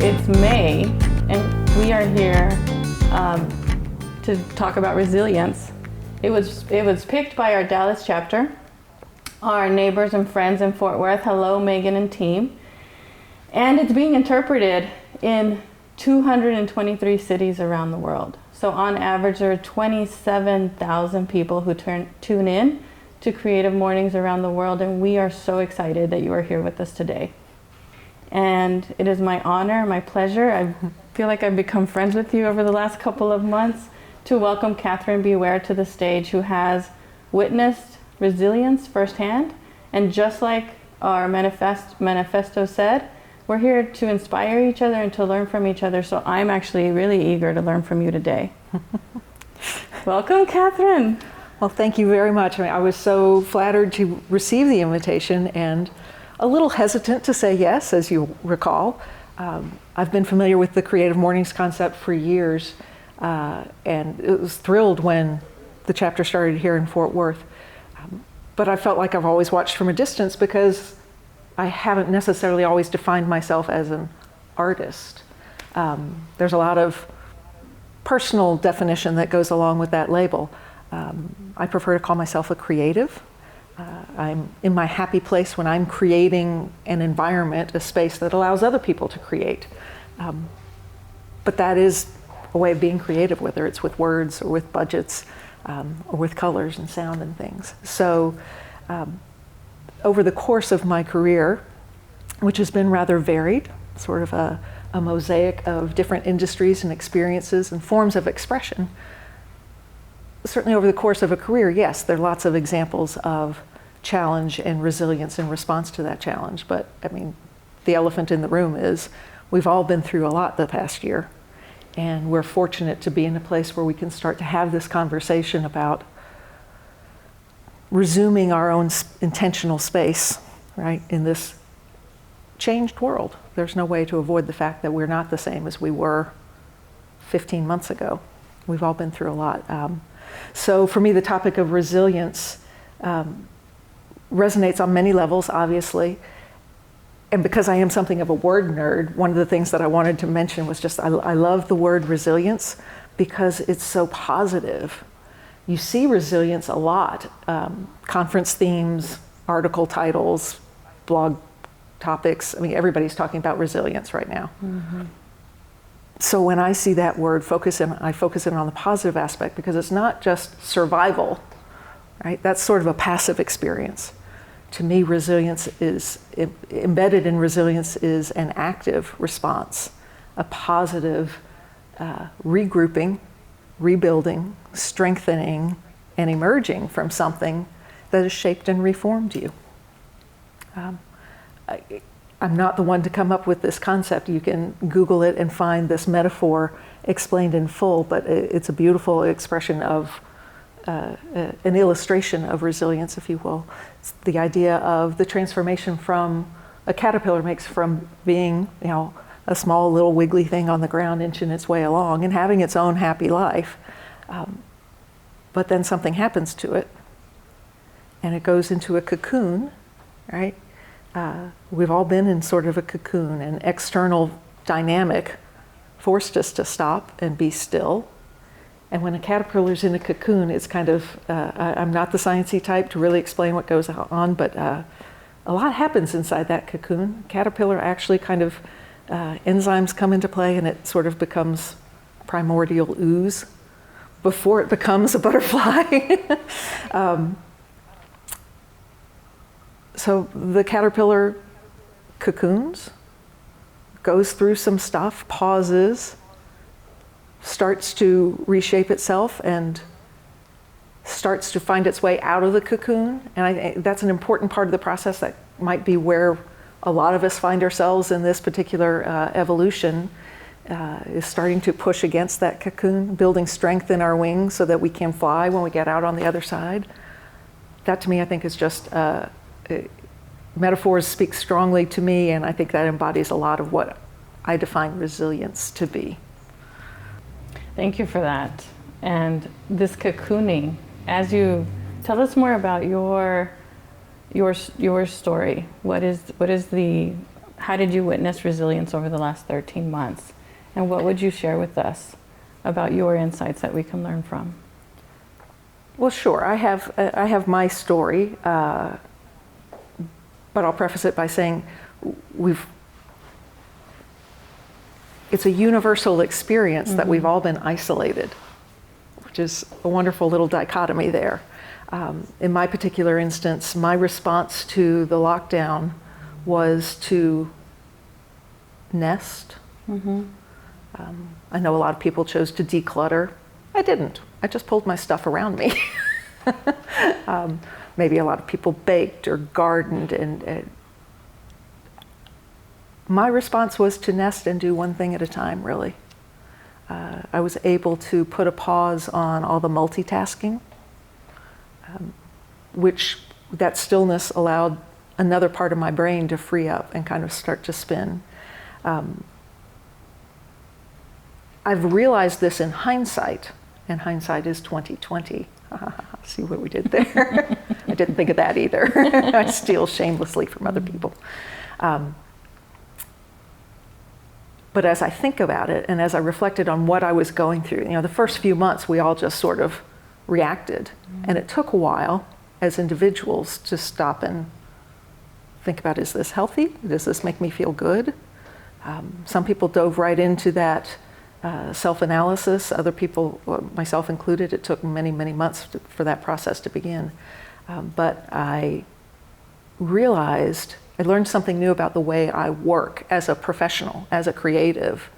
It's May, and we are here to talk about resilience. It was picked by our Dallas chapter, our neighbors and friends in Fort Worth. Hello, Megan and team. And it's being interpreted in 223 cities around the world. So on average, there are 27,000 people who tune in to Creative Mornings around the world, and we are so excited that you are here with us today. And it is my honor, my pleasure, I feel like I've become friends with you over the last couple of months, to welcome Katherine Ware to the stage, who has witnessed resilience firsthand. And just like our manifesto said, we're here to inspire each other and to learn from each other. So I'm actually really eager to learn from you today. Welcome, Katherine. Well, thank you very much. I was so flattered to receive the invitation and a little hesitant to say yes, as you recall. I've been familiar with the Creative Mornings concept for years, and it was thrilled when the chapter started here in Fort Worth. But I felt like I've always watched from a distance because I haven't necessarily always defined myself as an artist. There's a lot of personal definition that goes along with that label. I prefer to call myself a creative. I'm in my happy place when I'm creating an environment, a space that allows other people to create. But that is a way of being creative, whether it's with words or with budgets or with colors and sound and things. So over the course of my career, which has been rather varied, sort of a mosaic of different industries and experiences and forms of expression, certainly over the course of a career, yes, there are lots of examples of challenge and resilience in response to that challenge. But I mean, the elephant in the room is we've all been through a lot the past year. And we're fortunate to be in a place where we can start to have this conversation about resuming our own intentional space, right, in this changed world. There's no way to avoid the fact that we're not the same as we were 15 months ago. We've all been through a lot. So for me, the topic of resilience resonates on many levels, obviously. And because I am something of a word nerd, one of the things that I wanted to mention was just, I love the word resilience because it's so positive. You see resilience a lot. Conference themes, article titles, blog topics. I mean, everybody's talking about resilience right now. Mm-hmm. So when I see that word, I focus in on the positive aspect because it's not just survival, right? That's sort of a passive experience. To me, resilience is, embedded in resilience is an active response, a positive regrouping, rebuilding, strengthening, and emerging from something that has shaped and reformed you. I'm not the one to come up with this concept. You can Google it and find this metaphor explained in full, but it's a beautiful expression of an illustration of resilience, if you will. It's the idea of the transformation from a caterpillar makes from being, a small little wiggly thing on the ground inching its way along and having its own happy life. But then something happens to it and it goes into a cocoon, right? We've all been in sort of a cocoon. An external dynamic forced us to stop and be still. And when a caterpillar's in a cocoon, it's kind of, I'm not the sciencey type to really explain what goes on, but a lot happens inside that cocoon. Caterpillar actually kind of, enzymes come into play and it sort of becomes primordial ooze before it becomes a butterfly. So the caterpillar cocoons, goes through some stuff, pauses, starts to reshape itself and starts to find its way out of the cocoon. And I think that's an important part of the process that might be where a lot of us find ourselves in this particular evolution, is starting to push against that cocoon, building strength in our wings so that we can fly when we get out on the other side. That to me, I think is just, metaphors speak strongly to me, and I think that embodies a lot of what I define resilience to be. Thank you for that. And this cocooning, as you tell us more about your story. What is the how did you witness resilience over the last 13 months? And what would you share with us about your insights that we can learn from? Well, sure. I have my story, but I'll preface it by saying it's a universal experience that we've all been isolated, which is a wonderful little dichotomy there. In my particular instance, my response to the lockdown was to nest. I know a lot of people chose to declutter. I didn't. I just pulled my stuff around me. Maybe a lot of people baked or gardened, and my response was to nest and do one thing at a time, really. I was able to put a pause on all the multitasking, which that stillness allowed another part of my brain to free up and kind of start to spin. I've realized this in hindsight, and hindsight is 2020. See what we did there? I didn't think of that either. I steal shamelessly from other people. But as I think about it, and as I reflected on what I was going through, the first few months we all just sort of reacted. And it took a while as individuals to stop and think about, is this healthy? Does this make me feel good? Some people dove right into that self-analysis. Other people, myself included, it took many, many months for that process to begin. But I realized, I learned something new about the way I work as a professional, as a creative,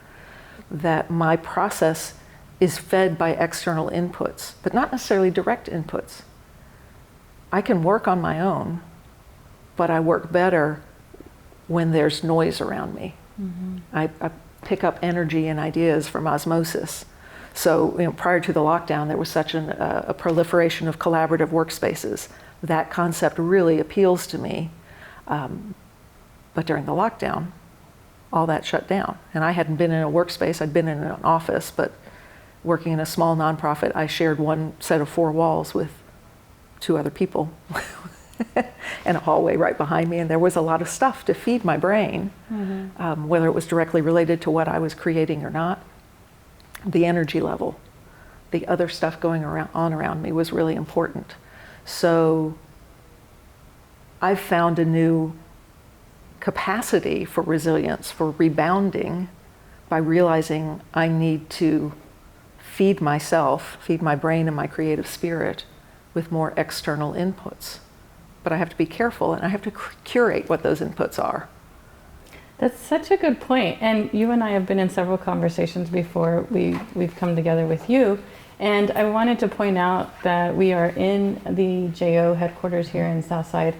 that my process is fed by external inputs, but not necessarily direct inputs. I can work on my own, but I work better when there's noise around me. I pick up energy and ideas from osmosis. So prior to the lockdown, there was such a proliferation of collaborative workspaces. That concept really appeals to me. But during the lockdown, all that shut down. And I hadn't been in a workspace, I'd been in an office, but working in a small nonprofit, I shared one set of 4 walls with 2 other people and a hallway right behind me. And there was a lot of stuff to feed my brain, whether it was directly related to what I was creating or not. The energy level, the other stuff going on around me was really important. So I've found a new capacity for resilience, for rebounding, by realizing I need to feed myself, feed my brain and my creative spirit with more external inputs. But I have to be careful, and I have to curate what those inputs are. That's such a good point. And you and I have been in several conversations before we've come together with you. And I wanted to point out that we are in the JO headquarters here in Southside,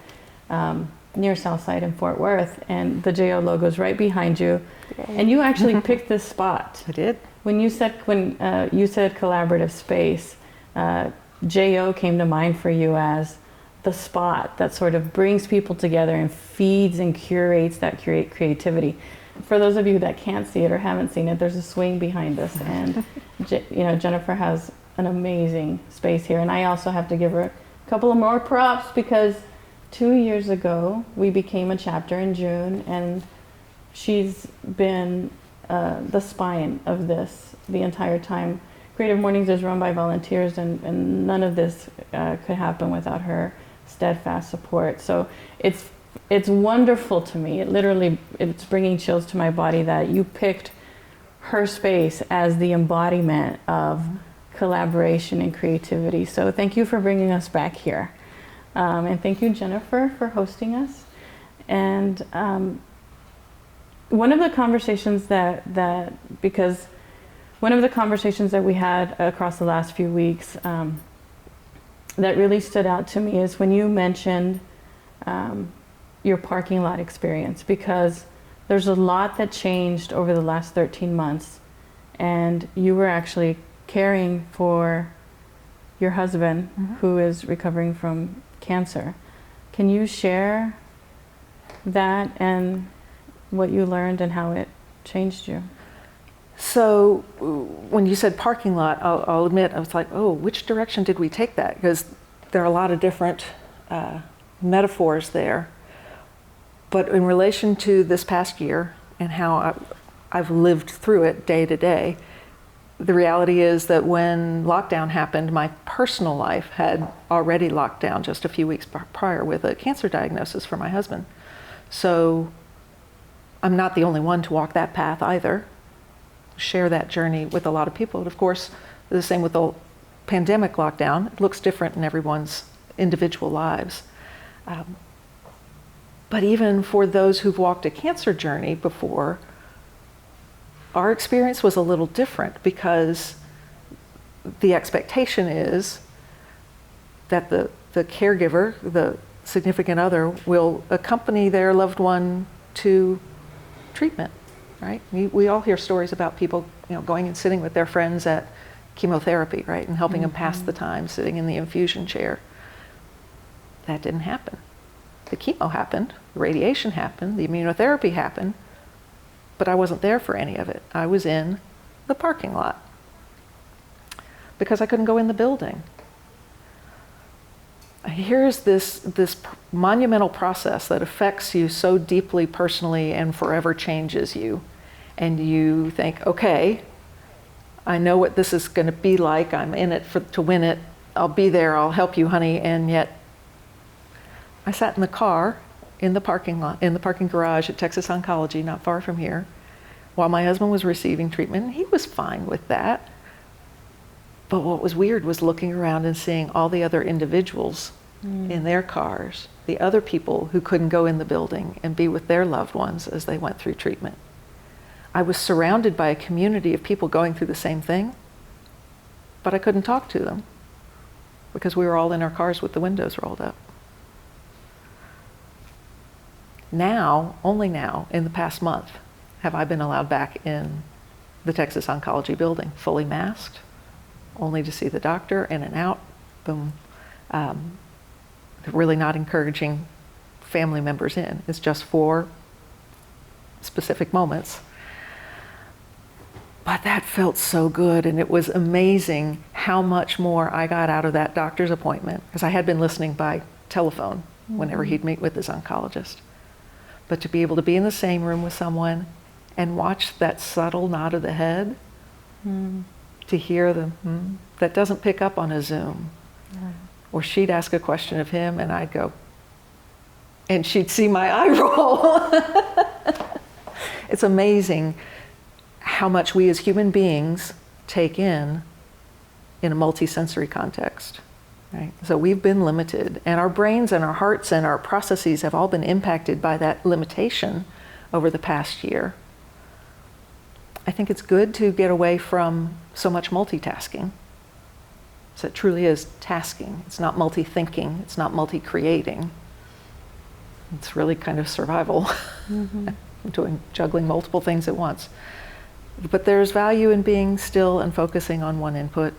near Southside in Fort Worth, and the JO logo is right behind you. And you actually picked this spot. I did. When you said collaborative space, JO came to mind for you as the spot that sort of brings people together and feeds and curates that creativity. For those of you that can't see it or haven't seen it, there's a swing behind us, and Jennifer has an amazing space here. And I also have to give her a couple of more props, because 2 years ago we became a chapter in June, and she's been the spine of this the entire time. Creative Mornings is run by volunteers, and none of this could happen without her steadfast support. So it's wonderful to me. It's bringing chills to my body that you picked her space as the embodiment of collaboration and creativity. So thank you for bringing us back here. And thank you, Jennifer, for hosting us. And one of the conversations one of the conversations that we had across the last few weeks that really stood out to me is when you mentioned your parking lot experience, because there's a lot that changed over the last 13 months, and you were actually caring for your husband who is recovering from cancer. Can you share that and what you learned and how it changed you? So when you said parking lot, I'll admit, I was like, oh, which direction did we take that? Because there are a lot of different metaphors there. But in relation to this past year and how I've lived through it day to day, the reality is that when lockdown happened, my personal life had already locked down just a few weeks prior with a cancer diagnosis for my husband. So I'm not the only one to walk that path either, share that journey with a lot of people. And of course, the same with the pandemic lockdown. It looks different in everyone's individual lives. But even for those who've walked a cancer journey before, our experience was a little different because the expectation is that the caregiver, the significant other, will accompany their loved one to treatment, right? We all hear stories about people, going and sitting with their friends at chemotherapy, right, and helping them pass the time, sitting in the infusion chair. That didn't happen. The chemo happened, the radiation happened, the immunotherapy happened, but I wasn't there for any of it. I was in the parking lot because I couldn't go in the building. Here's this monumental process that affects you so deeply personally and forever changes you. And you think, okay, I know what this is going to be like. I'm in it to win it. I'll be there. I'll help you, honey. And yet I sat in the car in the parking lot, in the parking garage at Texas Oncology, not far from here, while my husband was receiving treatment. He was fine with that. But what was weird was looking around and seeing all the other individuals in their cars, the other people who couldn't go in the building and be with their loved ones as they went through treatment. I was surrounded by a community of people going through the same thing, but I couldn't talk to them because we were all in our cars with the windows rolled up. Now, only now, in the past month, have I been allowed back in the Texas Oncology building, fully masked, only to see the doctor, in and out, boom. Really not encouraging family members in. It's just for specific moments. But that felt so good, and it was amazing how much more I got out of that doctor's appointment, because I had been listening by telephone whenever he'd meet with his oncologist. But to be able to be in the same room with someone and watch that subtle nod of the head, to hear the that doesn't pick up on a Zoom. Or she'd ask a question of him and I'd go, and she'd see my eye roll. It's amazing how much we as human beings take in a multisensory context. Right? So we've been limited, and our brains and our hearts and our processes have all been impacted by that limitation over the past year. I think it's good to get away from so much multitasking. So it truly is tasking. It's not multi-thinking. It's not multi-creating. It's really kind of survival, juggling multiple things at once. But there's value in being still and focusing on one input.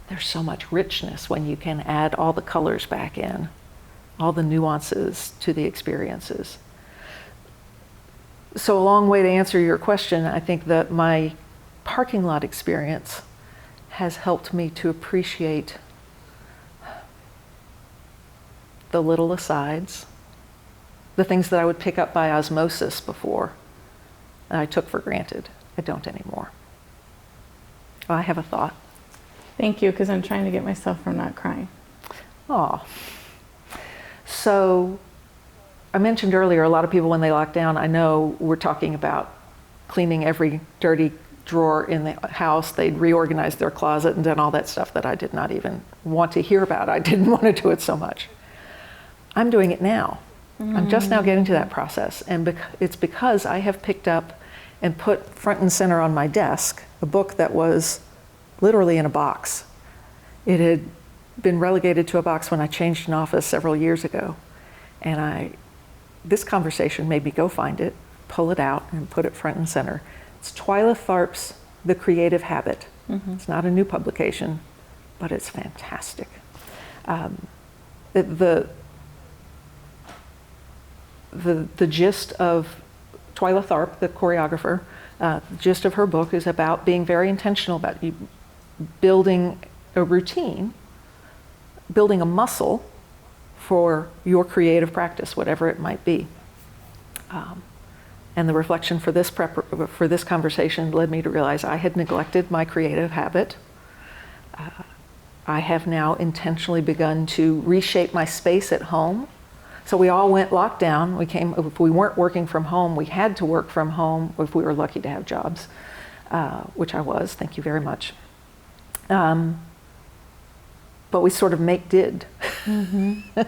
There's so much richness when you can add all the colors back in, all the nuances to the experiences. So a long way to answer your question, I think that my parking lot experience has helped me to appreciate the little asides, the things that I would pick up by osmosis before, and I took for granted. I don't anymore. Oh, I have a thought. Thank you, because I'm trying to get myself from not crying. Oh. So I mentioned earlier, a lot of people when they lock down, I know we're talking about cleaning every dirty drawer in the house. They'd reorganized their closet and done all that stuff that I did not even want to hear about. I didn't want to do it so much. I'm doing it now. I'm just now getting to that process. And it's because I have picked up and put front and center on my desk a book that was literally in a box. It had been relegated to a box when I changed an office several years ago. And this conversation made me go find it, pull it out, and put it front and center. It's Twyla Tharp's The Creative Habit. It's not a new publication, but it's fantastic. The gist of Twyla Tharp, the choreographer, the gist of her book is about being very intentional about you building a routine, building a muscle for your creative practice, whatever it might be. And the reflection for this conversation led me to realize I had neglected my creative habit. I have now intentionally begun to reshape my space at home. So we all went lockdown. If we weren't working from home, we had to work from home if we were lucky to have jobs, which I was, thank you very much. But we sort of make did. Mm-hmm.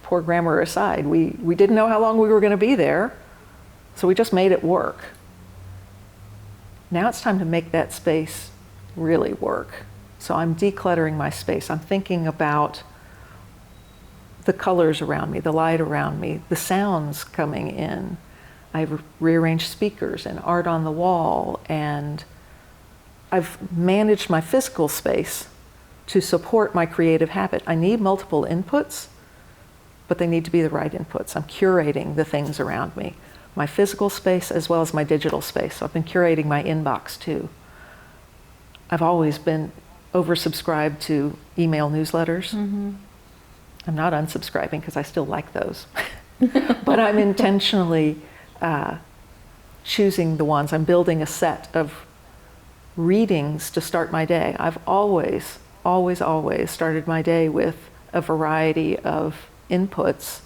Poor grammar aside, we didn't know how long we were going to be there, so we just made it work. Now it's time to make that space really work. So I'm decluttering my space. I'm thinking about the colors around me, the light around me, the sounds coming in. I've rearranged speakers and art on the wall, and I've managed my physical space to support my creative habit. I need multiple inputs, but they need to be the right inputs. I'm curating the things around me, my physical space as well as my digital space. So I've been curating my inbox too. I've always been oversubscribed to email newsletters. Mm-hmm. I'm not unsubscribing because I still like those. But I'm intentionally choosing the ones. I'm building a set of readings to start my day. I've always started my day with a variety of inputs.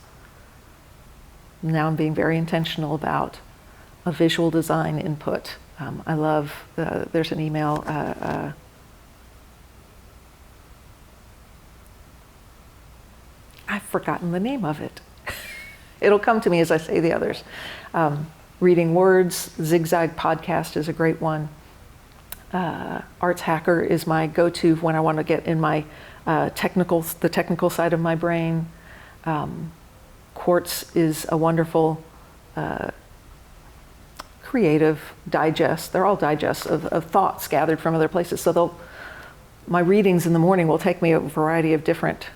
Now I'm being very intentional about a visual design input. I love, there's an email, I've forgotten the name of it. It'll come to me as I say the others. Reading Words, Zigzag Podcast is a great one. Arts Hacker is my go-to when I want to get in my the technical side of my brain. Quartz is a wonderful creative digest. They're all digests of thoughts gathered from other places. So my readings in the morning will take me a variety of different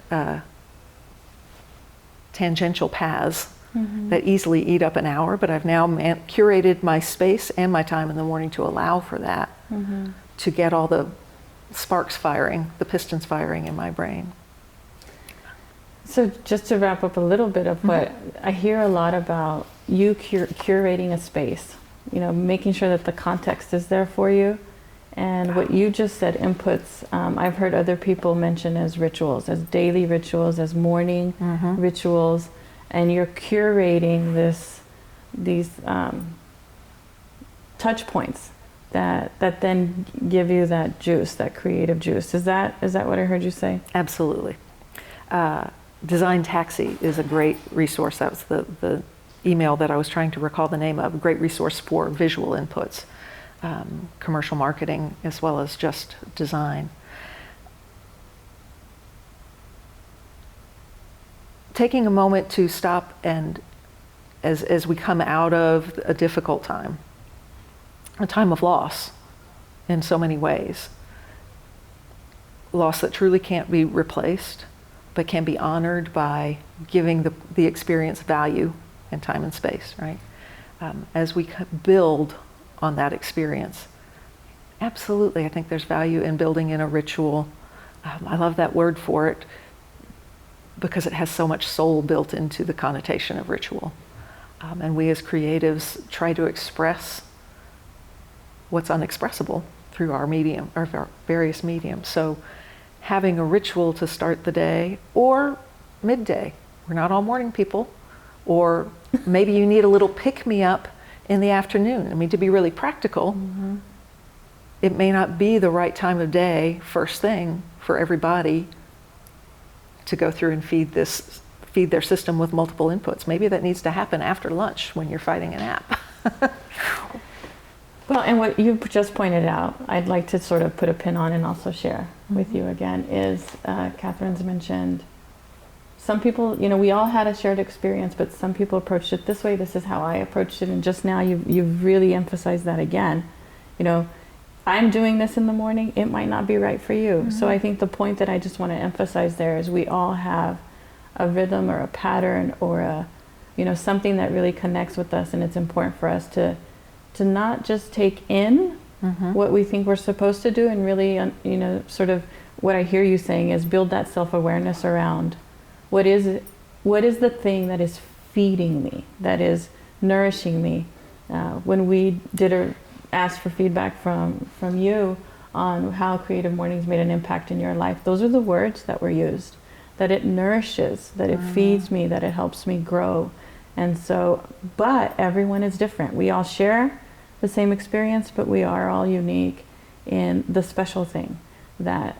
tangential paths that easily eat up an hour, but I've now curated my space and my time in the morning to allow for that, to get all the sparks firing, the pistons firing in my brain. So just to wrap up a little bit of what I hear a lot about, you curating a space, making sure that the context is there for you. And what you just said, inputs, I've heard other people mention as rituals, as daily rituals, as morning rituals, and you're curating these touch points that then give you that juice, that creative juice. Is that what I heard you say? Absolutely. Design Taxi is a great resource. That was the email that I was trying to recall the name of, a great resource for visual inputs. Commercial marketing as well as just design. Taking a moment to stop and as we come out of a difficult time, a time of loss in so many ways, loss that truly can't be replaced but can be honored by giving the experience value and time and space, right? As we build on that experience. Absolutely, I think there's value in building in a ritual. I love that word for it because it has so much soul built into the connotation of ritual. And we as creatives try to express what's unexpressible through our medium, or our various mediums. So having a ritual to start the day or midday. We're not all morning people. Or maybe you need a little pick-me-up in the afternoon. I mean, to be really practical, it may not be the right time of day, first thing, for everybody to go through and feed their system with multiple inputs. Maybe that needs to happen after lunch when you're fighting a nap. Well, and what you just pointed out, I'd like to sort of put a pin on and also share with you again, is Catherine's mentioned some people, we all had a shared experience, but some people approached it this way. This is how I approached it. And just now you've really emphasized that again. I'm doing this in the morning. It might not be right for you. So I think the point that I just want to emphasize there is we all have a rhythm or a pattern or something that really connects with us. And it's important for us to not just take in what we think we're supposed to do and really, sort of what I hear you saying is build that self-awareness around what is the thing that is feeding me, that is nourishing me. When we asked for feedback from you on how Creative Mornings made an impact in your life, those are the words that were used. That it nourishes, that it feeds me, that it helps me grow. And so, but everyone is different. We all share the same experience, but we are all unique in the special thing that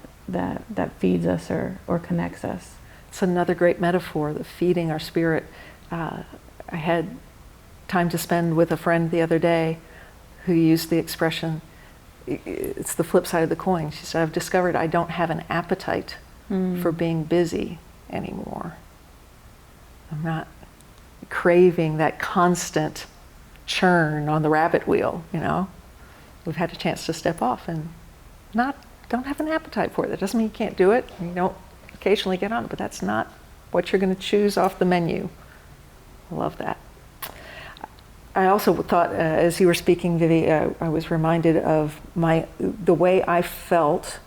feeds us or connects us. It's another great metaphor, the feeding our spirit. I had time to spend with a friend the other day who used the expression, it's the flip side of the coin. She said, I've discovered I don't have an appetite for being busy anymore. I'm not craving that constant churn on the rabbit wheel, you know. We've had a chance to step off and don't have an appetite for it. That doesn't mean you can't do it. You don't occasionally get on it, but that's not what you're going to choose off the menu. I love that. I also thought, as you were speaking, Vivi, I was reminded of the way I felt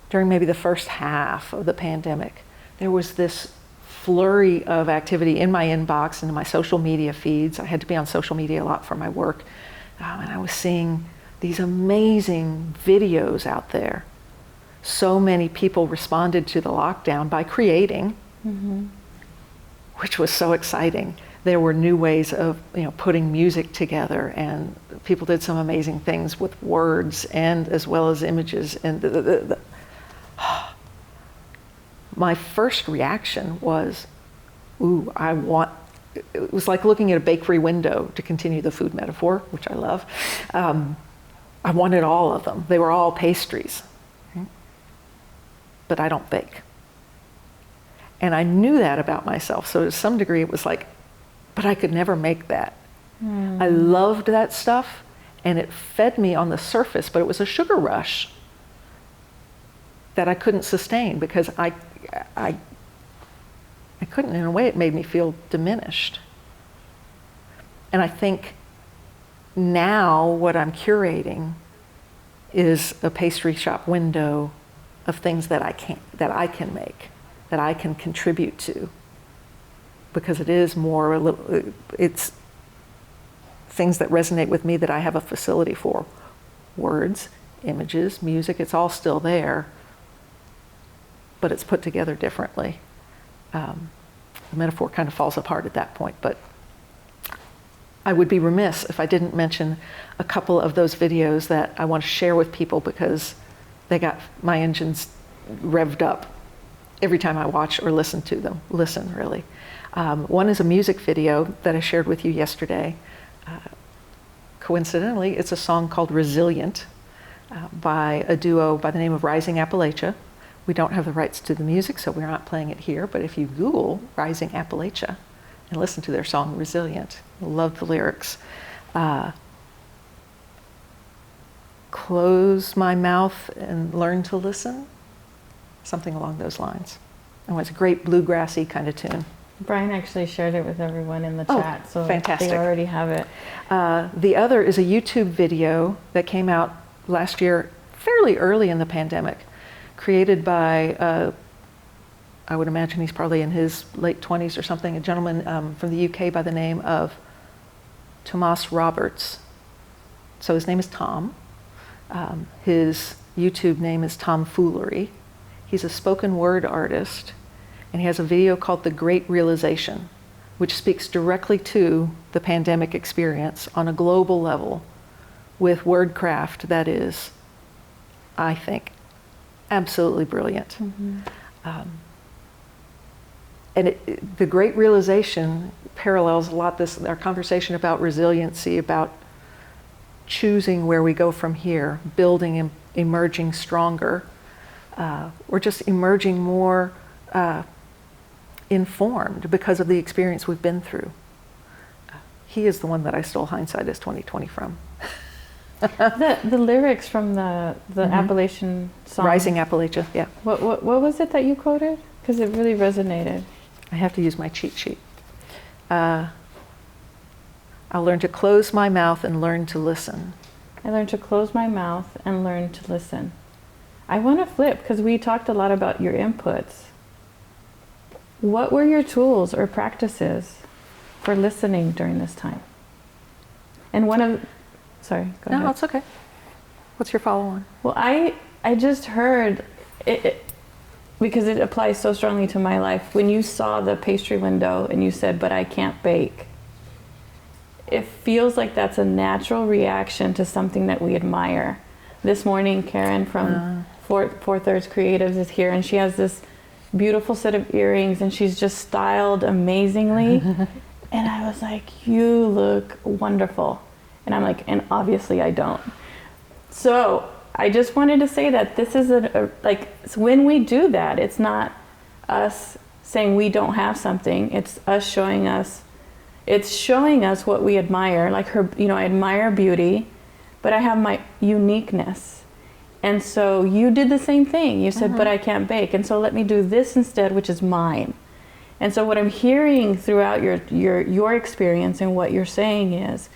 during maybe the first half of the pandemic. There was this flurry of activity in my inbox and in my social media feeds. I had to be on social media a lot for my work. And I was seeing these amazing videos out there. So many people responded to the lockdown by creating, which was so exciting. There were new ways of putting music together, and people did some amazing things with words and as well as images. And my first reaction was, ooh, it was like looking at a bakery window, to continue the food metaphor, which I love. I wanted all of them. They were all pastries. But I don't bake. And I knew that about myself. So to some degree it was like, but I could never make that. I loved that stuff and it fed me on the surface, but it was a sugar rush that I couldn't sustain because I couldn't. In a way, it made me feel diminished. And I think now what I'm curating is a pastry shop window of things that I can make, that I can contribute to, because it is more it's things that resonate with me that I have a facility for. Words, images, music, it's all still there, but it's put together differently. The metaphor kind of falls apart at that point, but I would be remiss if I didn't mention a couple of those videos that I want to share with people because they got my engines revved up every time I watch or listen to them. Listen, really. One is a music video that I shared with you yesterday. Coincidentally, it's a song called Resilient by a duo by the name of Rising Appalachia. We don't have the rights to the music, so we're not playing it here, but if you Google Rising Appalachia and listen to their song Resilient, you'll love the lyrics. Close my mouth and learn to listen, something along those lines. And it's a great bluegrassy kind of tune. Brian actually shared it with everyone in the chat, so fantastic. They already have it. The other is a YouTube video that came out last year, fairly early in the pandemic, created by, I would imagine he's probably in his late 20s or something, a gentleman from the UK by the name of Thomas Roberts. So his name is Tom. His YouTube name is Tomfoolery. He's a spoken word artist, and he has a video called The Great Realization, which speaks directly to the pandemic experience on a global level with wordcraft that is, I think, absolutely brilliant. And the Great Realization parallels a lot our conversation about resiliency, about choosing where we go from here, building and emerging stronger, or just emerging more informed because of the experience we've been through. He is the one that I stole Hindsight is 2020 from. The lyrics from the Appalachian song. Rising Appalachia, yeah. What was it that you quoted? Because it really resonated. I have to use my cheat sheet. I'll learn to close my mouth and learn to listen. I learned to close my mouth and learn to listen. I want to flip because we talked a lot about your inputs. What were your tools or practices for listening during this time. And sorry, go ahead. No, it's okay. What's your follow-on? Well, I just heard it because it applies so strongly to my life. When you saw the pastry window and you said, "But I can't bake," it feels like that's a natural reaction to something that we admire. This morning, Karen from Four Thirds Creatives is here, and she has this beautiful set of earrings, and she's just styled amazingly. And I was like, "You look wonderful." And I'm like, "And obviously I don't." So I just wanted to say that this is when we do that, it's not us saying we don't have something. It's us showing us. It's showing us what we admire. Like her, I admire beauty, but I have my uniqueness. And so you did the same thing. You said, "But I can't bake." And so let me do this instead, which is mine. And so what I'm hearing throughout your experience and what you're saying is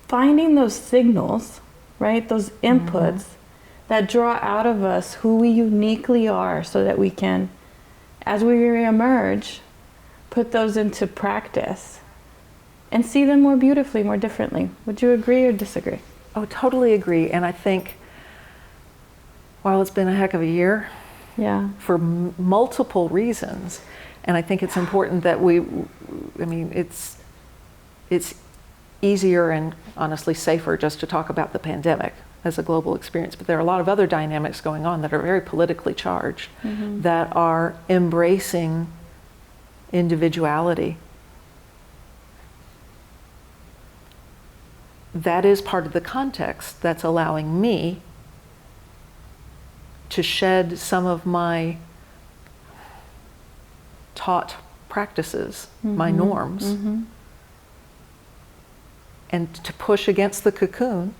finding those signals, right? Those inputs that draw out of us who we uniquely are, so that we can, as we reemerge, put those into practice and see them more beautifully, more differently. Would you agree or disagree? Oh, totally agree. And I think while it's been a heck of a year, for multiple reasons, and I think it's important that it's easier and honestly safer just to talk about the pandemic as a global experience, but there are a lot of other dynamics going on that are very politically charged, that are embracing individuality. That is part of the context that's allowing me to shed some of my taught practices, my norms, and to push against the cocoon,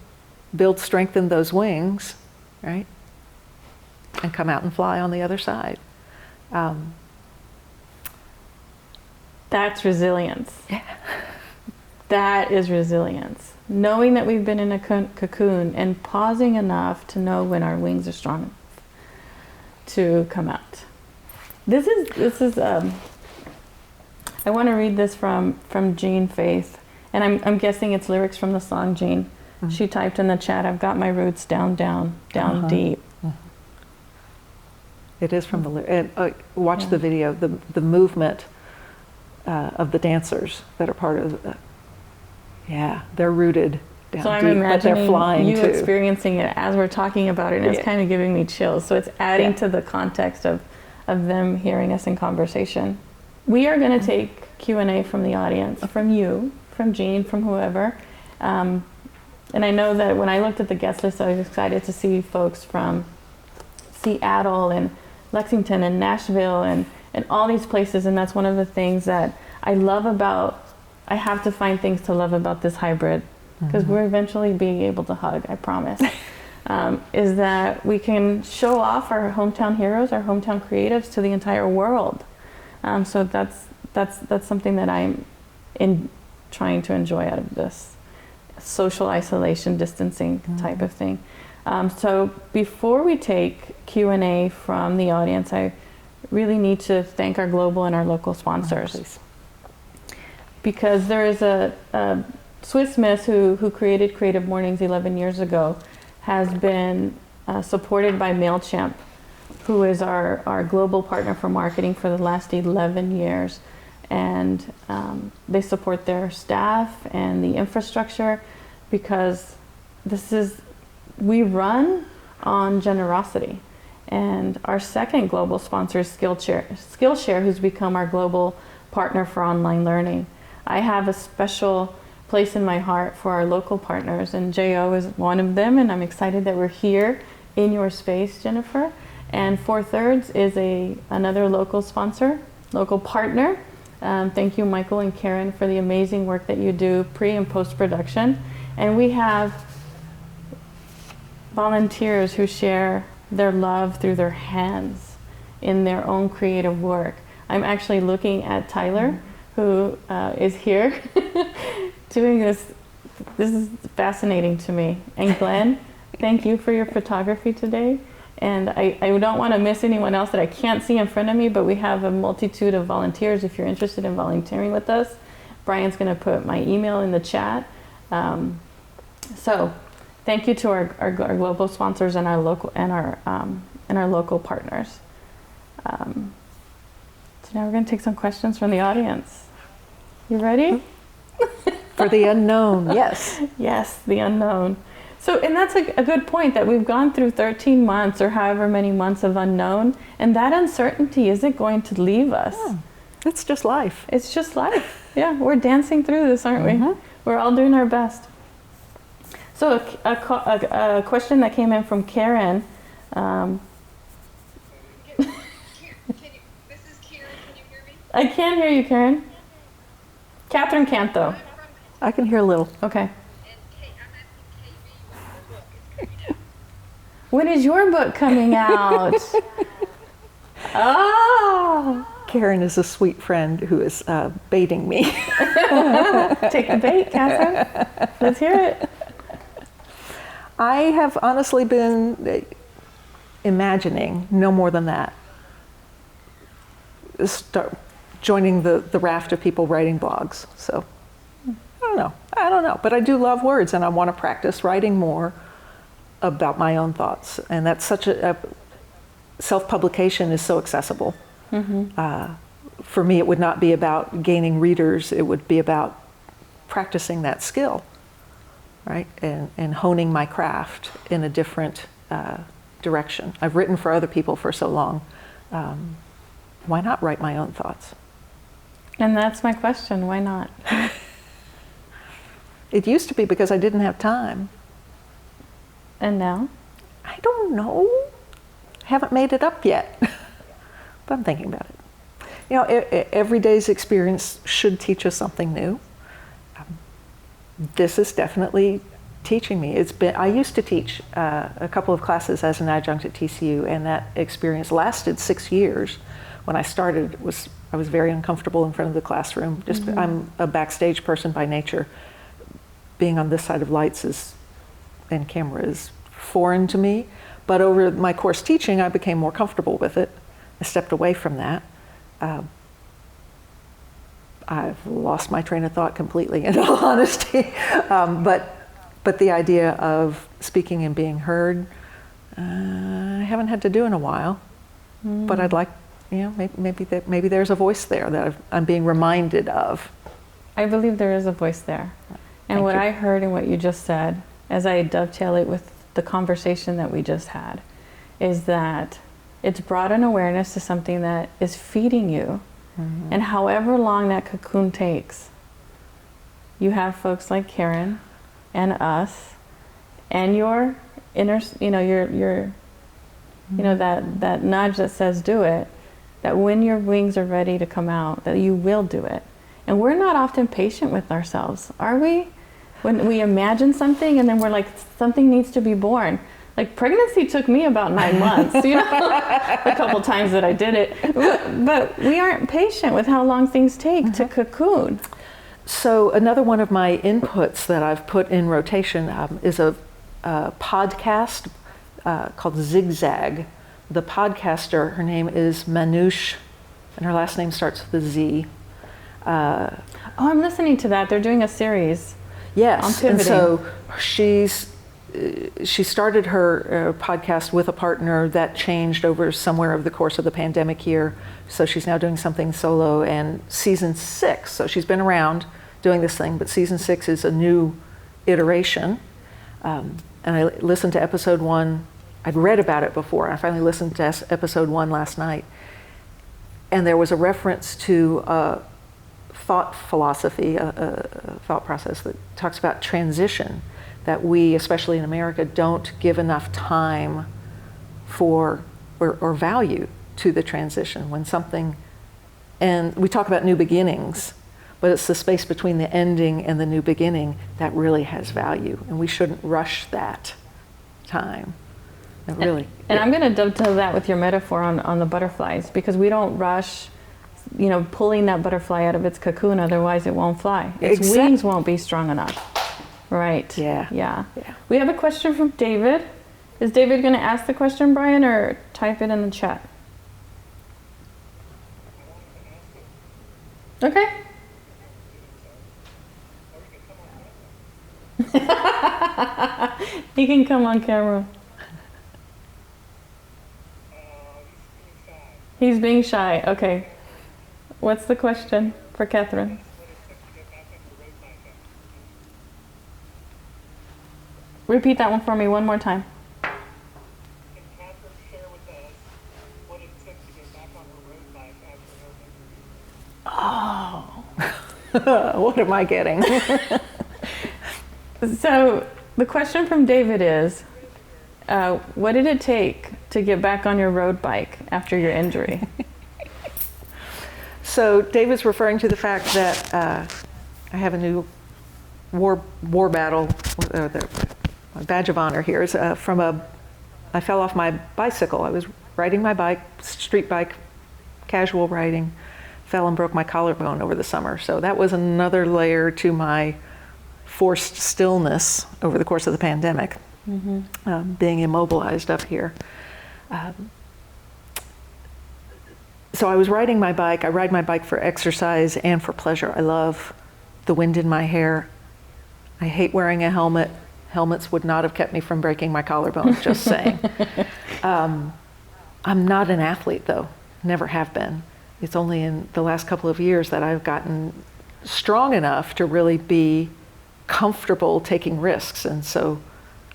strengthen those wings, right? And come out and fly on the other side. That's resilience. Yeah. That is resilience. Knowing that we've been in a cocoon and pausing enough to know when our wings are strong enough to come out. This is I want to read this from Jean Faith, and I'm guessing it's lyrics from the song Jean. She typed in the chat, "I've got my roots down deep." It is from the and watch the video, the movement of the dancers that are part of they're rooted down so I'm deep, imagining but they're flying you too. experiencing it as we're talking about it, and it's kind of giving me chills. So it's adding to the context of them hearing us in conversation. We are going to take Q&A from the audience, from you, from Jean, from whoever. And I know that when I looked at the guest list, I was excited to see folks from Seattle and Lexington and Nashville and all these places. And that's one of the things that I love about, I have to find things to love about this hybrid, because we're eventually being able to hug, I promise, is that we can show off our hometown heroes, our hometown creatives to the entire world. So that's something that I'm trying to enjoy out of this social isolation, distancing type of thing. So before we take Q&A from the audience, I really need to thank our global and our local sponsors. Because there is a Swiss Miss who created Creative Mornings 11 years ago, has been supported by MailChimp, who is our global partner for marketing for the last 11 years. And they support their staff and the infrastructure, because we run on generosity. And our second global sponsor is Skillshare, who's become our global partner for online learning. I have a special place in my heart for our local partners, and JO is one of them, and I'm excited that we're here in your space, Jennifer. And 4/3 is another local sponsor, local partner. Thank you, Michael and Karen, for the amazing work that you do pre and post production. And we have volunteers who share their love through their hands in their own creative work. I'm actually looking at Tyler, who is here doing this. This is fascinating to me. And Glenn, thank you for your photography today. And I don't want to miss anyone else that I can't see in front of me, but we have a multitude of volunteers if you're interested in volunteering with us. Brian's going to put my email in the chat. So thank you to our global sponsors and our local partners. So now we're going to take some questions from the audience. You ready? For the unknown, yes. Yes, the unknown. So, and that's a good point, that we've gone through 13 months or however many months of unknown, and that uncertainty isn't going to leave us. It's just life. It's just life. Yeah, we're dancing through this, aren't we? We're all doing our best. So a question that came in from Karen. This is Karen. Can you hear me? I can't hear you, Karen. Catherine can't, though. I can hear a little. Okay. And I'm asking KB when her book is coming out. When is your book coming out? Oh! Karen is a sweet friend who is baiting me. Take the bait, Catherine. Let's hear it. I have honestly been imagining, no more than that, start joining the raft of people writing blogs. So I don't know, but I do love words, and I want to practice writing more about my own thoughts. And that's such a self-publication is so accessible. For me, it would not be about gaining readers. It would be about practicing that skill, right? And honing my craft in a different direction. I've written for other people for so long. Why not write my own thoughts? And that's my question. Why not? It used to be because I didn't have time. And now? I don't know. Haven't made it up yet, but I'm thinking about it. You know, every day's experience should teach us something new. This is definitely teaching me. I used to teach a couple of classes as an adjunct at TCU, and that experience lasted 6 years. When I started, I was very uncomfortable in front of the classroom. I'm a backstage person by nature. Being on this side of lights and camera is foreign to me. But over my course teaching, I became more comfortable with it. I stepped away from that. I've lost my train of thought completely, in all honesty. But the idea of speaking and being heard, I haven't had to do in a while. But I'd like, maybe there's a voice there that I'm being reminded of. I believe there is a voice there. And what I heard in what you just said, as I dovetail it with the conversation that we just had, is that it's brought an awareness to something that is feeding you. And however long that cocoon takes, you have folks like Karen and us and your inner, that nudge that says do it, that when your wings are ready to come out, that you will do it. And we're not often patient with ourselves, are we? When we imagine something and then we're like, something needs to be born. Like pregnancy took me about 9 months, a couple times that I did it. But we aren't patient with how long things take to cocoon. So another one of my inputs that I've put in rotation is a podcast called Zigzag. The podcaster, her name is Manoush, and her last name starts with a Z. I'm listening to that. They're doing a series. Yes, and so she started her podcast with a partner that changed over somewhere over the course of the pandemic year. So she's now doing something solo, and season 6. So she's been around doing this thing, but season 6 is a new iteration. And I listened to episode 1. I'd read about it before. And I finally listened to episode 1 last night, and there was a reference to thought philosophy, a thought process that talks about transition, that we, especially in America, don't give enough time for or value to the transition when something, and we talk about new beginnings, but it's the space between the ending and the new beginning that really has value, and we shouldn't rush that time. And I'm going to dovetail that with your metaphor on the butterflies, because we don't rush pulling that butterfly out of its cocoon, otherwise it won't fly. Its wings won't be strong enough. Right. Yeah. We have a question from David. Is David going to ask the question, Brian, or type it in the chat? Okay. He can come on camera. He's being shy. Okay. What's the question for Katherine? Repeat that one for me one more time. Can Katherine share with us what it took to get back on her road bike after her injury? Oh, what am I getting? So the question from David is, what did it take to get back on your road bike after your injury? So David's referring to the fact that I have a new war battle, my badge of honor here is I fell off my bicycle. I was riding my bike, street bike, casual riding, fell and broke my collarbone over the summer. So that was another layer to my forced stillness over the course of the pandemic, being immobilized up here. So I was riding my bike. I ride my bike for exercise and for pleasure. I love the wind in my hair. I hate wearing a helmet. Helmets would not have kept me from breaking my collarbone, just saying. I'm not an athlete though, never have been. It's only in the last couple of years that I've gotten strong enough to really be comfortable taking risks. And so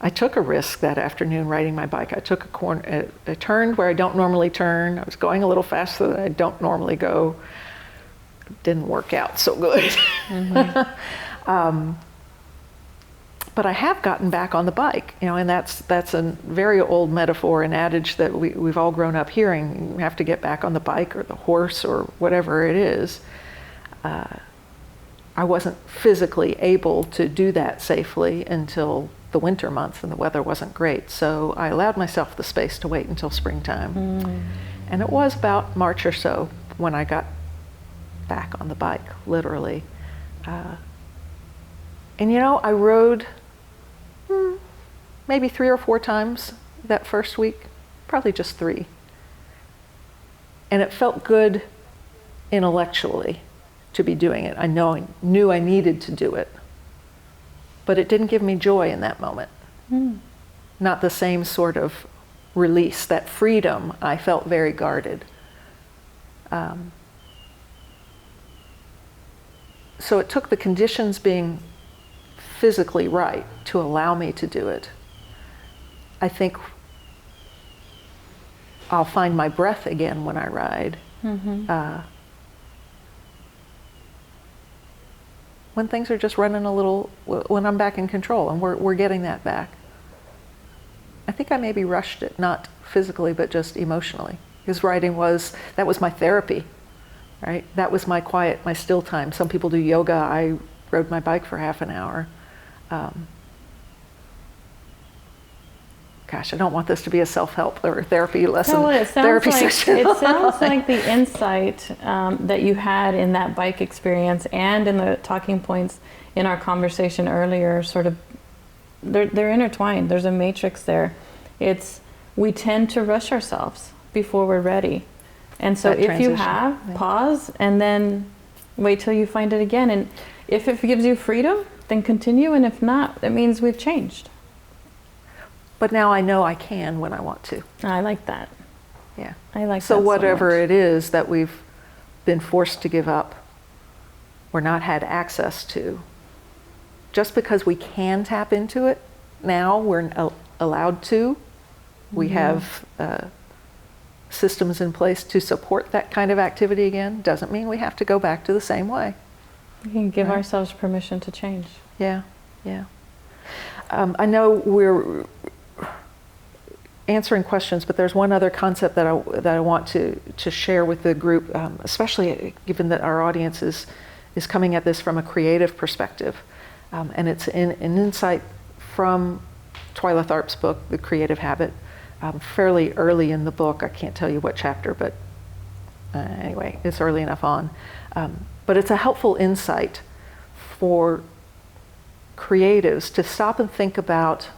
I took a risk that afternoon riding my bike. I took I turned where I don't normally turn. I was going a little faster than I don't normally go. It didn't work out so good. But I have gotten back on the bike, and that's a very old metaphor, an adage that we've all grown up hearing. You have to get back on the bike or the horse or whatever it is. I wasn't physically able to do that safely until the winter months, and the weather wasn't great. So I allowed myself the space to wait until springtime. And it was about March or so when I got back on the bike, literally. And I rode maybe 3 or 4 times that first week, probably just 3. And it felt good intellectually to be doing it. I knew I needed to do it, but it didn't give me joy in that moment. Not the same sort of release, that freedom. I felt very guarded. So it took the conditions being physically right to allow me to do it. I think I'll find my breath again when I ride. When things are just running a little, when I'm back in control, and we're getting that back. I think I maybe rushed it, not physically, but just emotionally. Because riding that was my therapy, right? That was my quiet, my still time. Some people do yoga. I rode my bike for half an hour. Gosh, I don't want this to be a self-help or therapy lesson. So it therapy session. It sounds like the insight that you had in that bike experience and in the talking points in our conversation earlier, sort of, they're intertwined. There's a matrix there. We tend to rush ourselves before we're ready. And so if you have, pause and then wait till you find it again. And if it gives you freedom, then continue. And if not, that means we've changed. But now I know I can when I want to. I like that. Yeah. I like so that. So whatever much. it is that we've been forced to give up or not had access to, just because we can tap into it, now we're allowed to. We have systems in place to support that kind of activity again. Doesn't mean we have to go back to the same way. We can give ourselves permission to change. Yeah, yeah. I know we're answering questions, but there's one other concept that I want to share with the group, especially given that our audience is coming at this from a creative perspective. And it's an insight from Twyla Tharp's book, The Creative Habit, fairly early in the book. I can't tell you what chapter, but anyway, it's early enough on. But it's a helpful insight for creatives to stop and think about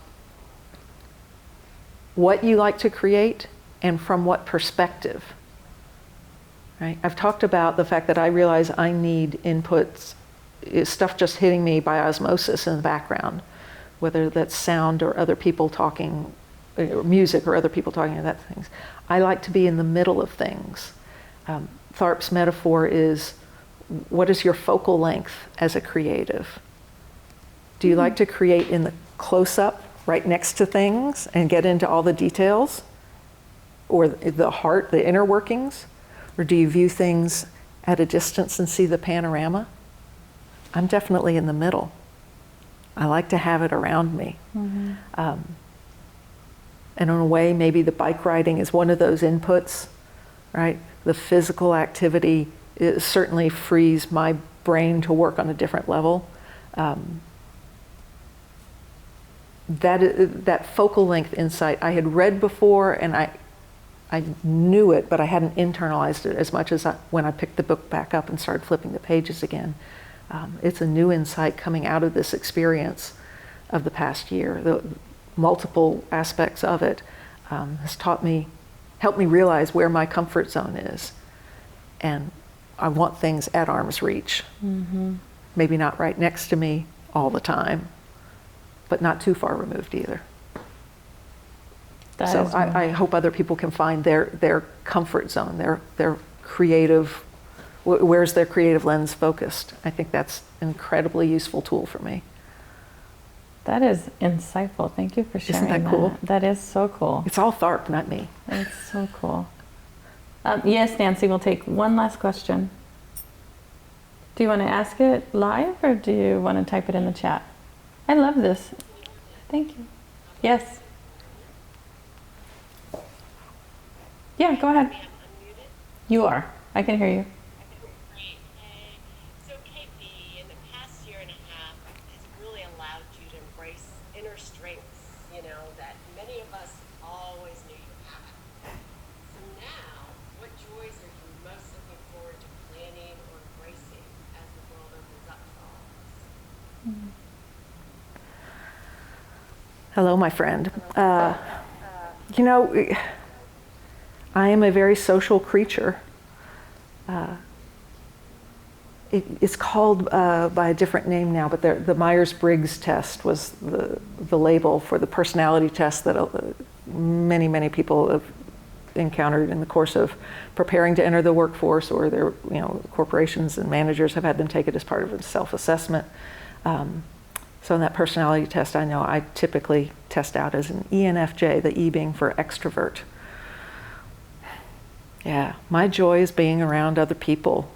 what you like to create and from what perspective. Right? I've talked about the fact that I realize I need inputs, stuff just hitting me by osmosis in the background, whether that's sound or other people talking, or music or other people talking about things. I like to be in the middle of things. Tharp's metaphor is, what is your focal length as a creative? Do you like to create in the close-up, right next to things, and get into all the details? Or the heart, the inner workings? Or do you view things at a distance and see the panorama? I'm definitely in the middle. I like to have it around me. And in a way, maybe the bike riding is one of those inputs, right? The physical activity certainly frees my brain to work on a different level. That focal length insight I had read before, and I knew it, but I hadn't internalized it as much as when I picked the book back up and started flipping the pages again. It's a new insight coming out of this experience of the past year. The multiple aspects of it has helped me realize where my comfort zone is. And I want things at arm's reach. Maybe not right next to me all the time, but not too far removed either. So I hope other people can find their comfort zone, their creative, where's their creative lens focused. I think that's an incredibly useful tool for me. That is insightful. Thank you for sharing. Isn't that cool? That is so cool. It's all Tharp, not me. It's so cool. Yes, Nancy, we'll take one last question. Do you want to ask it live or do you want to type it in the chat? I love this. Thank you. Yes. Yeah, go ahead. You are. I can hear you. Great. So KP, in the past year and a half, has really allowed you to embrace inner strengths, that many of us always knew you had. So now, what joys are you most looking forward to planning or embracing as the world opens up for all of us? Hello, my friend. I am a very social creature. It's called by a different name now, but the Myers-Briggs test was the label for the personality test that many, many people have encountered in the course of preparing to enter the workforce, or their corporations and managers have had them take it as part of a self-assessment. So in that personality test, I know I typically test out as an ENFJ, the E being for extrovert. Yeah, my joy is being around other people.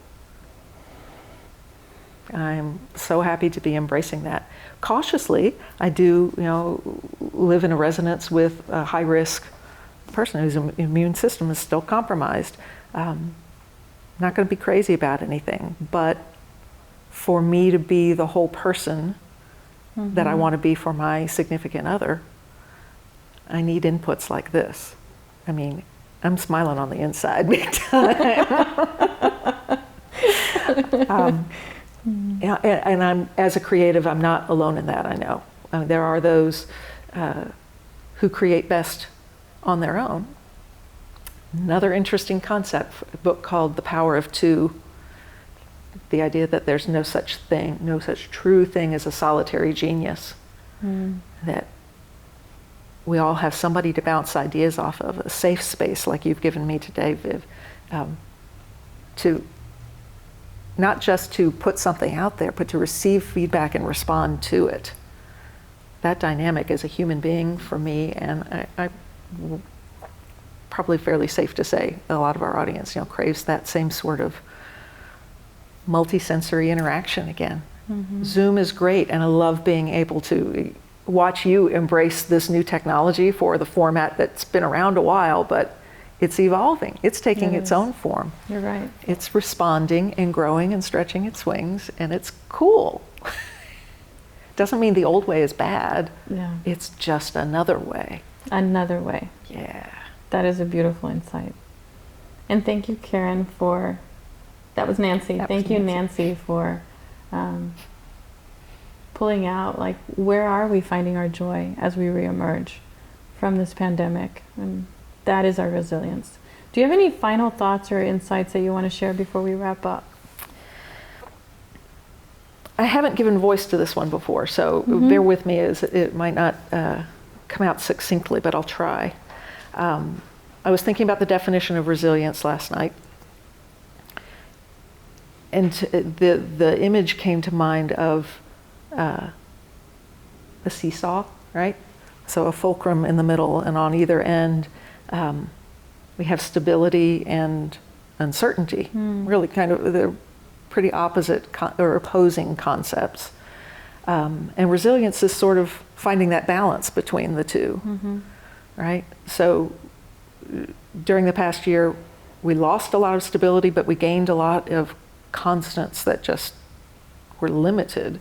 I'm so happy to be embracing that. Cautiously, I do, live in a residence with a high-risk person whose immune system is still compromised. Not going to be crazy about anything, but for me to be the whole person that I want to be for my significant other, I need inputs like this. I mean, I'm smiling on the inside big time. And I'm, as a creative, I'm not alone in that, I know. There are those who create best on their own. Another interesting concept, a book called The Power of Two. The idea that there's no such thing, no such true thing as a solitary genius. That we all have somebody to bounce ideas off of, a safe space like you've given me today, Viv, to not just to put something out there, but to receive feedback and respond to it. That dynamic as a human being for me, and I probably fairly safe to say a lot of our audience, craves that same sort of multi-sensory interaction again. Zoom is great, and I love being able to watch you embrace this new technology for the format that's been around a while, but it's evolving. It's taking its own form. You're right. It's responding and growing and stretching its wings, and it's cool. Doesn't mean the old way is bad. Yeah. It's just another way. Another way. Yeah. That is a beautiful insight. And thank you, Karen, for... That was Nancy. Thank you, Nancy, for pulling out, where are we finding our joy as we reemerge from this pandemic, and that is our resilience. Do you have any final thoughts or insights that you want to share before we wrap up? I haven't given voice to this one before, so bear with me, as it might not come out succinctly, but I'll try. I was thinking about the definition of resilience last night, and the image came to mind of a seesaw, right? So a fulcrum in the middle, and on either end we have stability and uncertainty. Really, kind of, they're pretty opposite or opposing concepts. And resilience is sort of finding that balance between the two, right? So during the past year, we lost a lot of stability, but we gained a lot of constants that just were limited,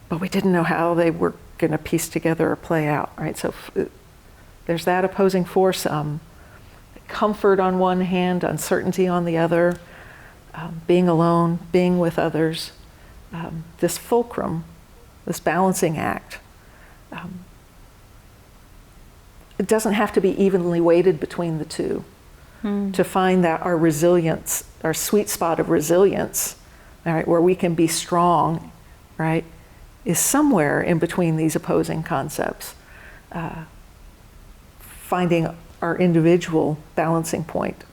but we didn't know how they were going to piece together or play out, right? So there's that opposing force, comfort on one hand, uncertainty on the other, being alone, being with others, this fulcrum, this balancing act. It doesn't have to be evenly weighted between the two to find that our resilience, our sweet spot of resilience, all right, where we can be strong, right, is somewhere in between these opposing concepts. Finding our individual balancing point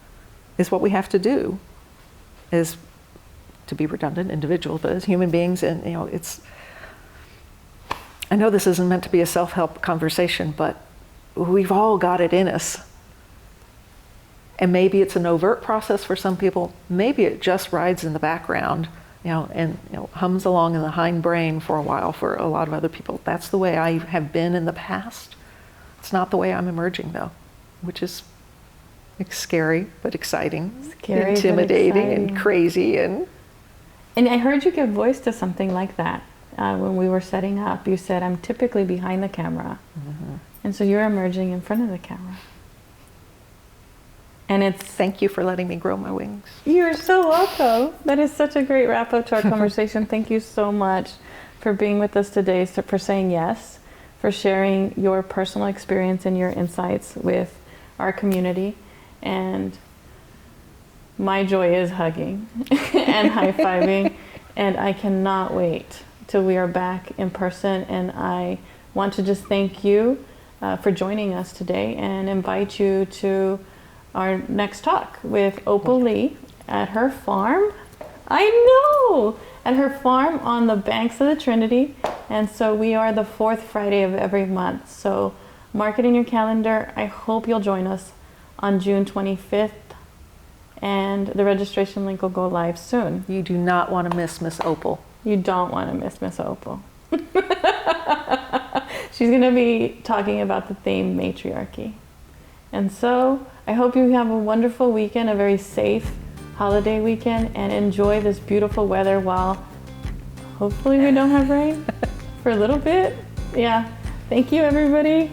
is what we have to do, is, to be redundant, individual, but as human beings. And it's, I know this isn't meant to be a self-help conversation, but we've all got it in us. And maybe it's an overt process for some people. Maybe it just rides in the background, and hums along in the hindbrain for a while for a lot of other people. That's the way I have been in the past. It's not the way I'm emerging, though, which is scary but exciting, Scary, intimidating, but exciting, and crazy. And I heard you give voice to something like that when we were setting up. You said, I'm typically behind the camera. And so you're emerging in front of the camera. And it's... Thank you for letting me grow my wings. You're so welcome. That is such a great wrap up to our conversation. Thank you so much for being with us today, for saying yes, for sharing your personal experience and your insights with our community. And my joy is hugging and high-fiving, and I cannot wait till we are back in person. And I want to just thank you for joining us today and invite you to our next talk with Opal Lee at her farm. I know! At her farm on the banks of the Trinity. And so we are the fourth Friday of every month. So mark it in your calendar. I hope you'll join us on June 25th. And the registration link will go live soon. You do not want to miss Miss Opal. You don't want to miss Miss Opal. She's going to be talking about the theme matriarchy. And so I hope you have a wonderful weekend, a very safe holiday weekend, and enjoy this beautiful weather while hopefully we don't have rain for a little bit. Yeah. Thank you, everybody.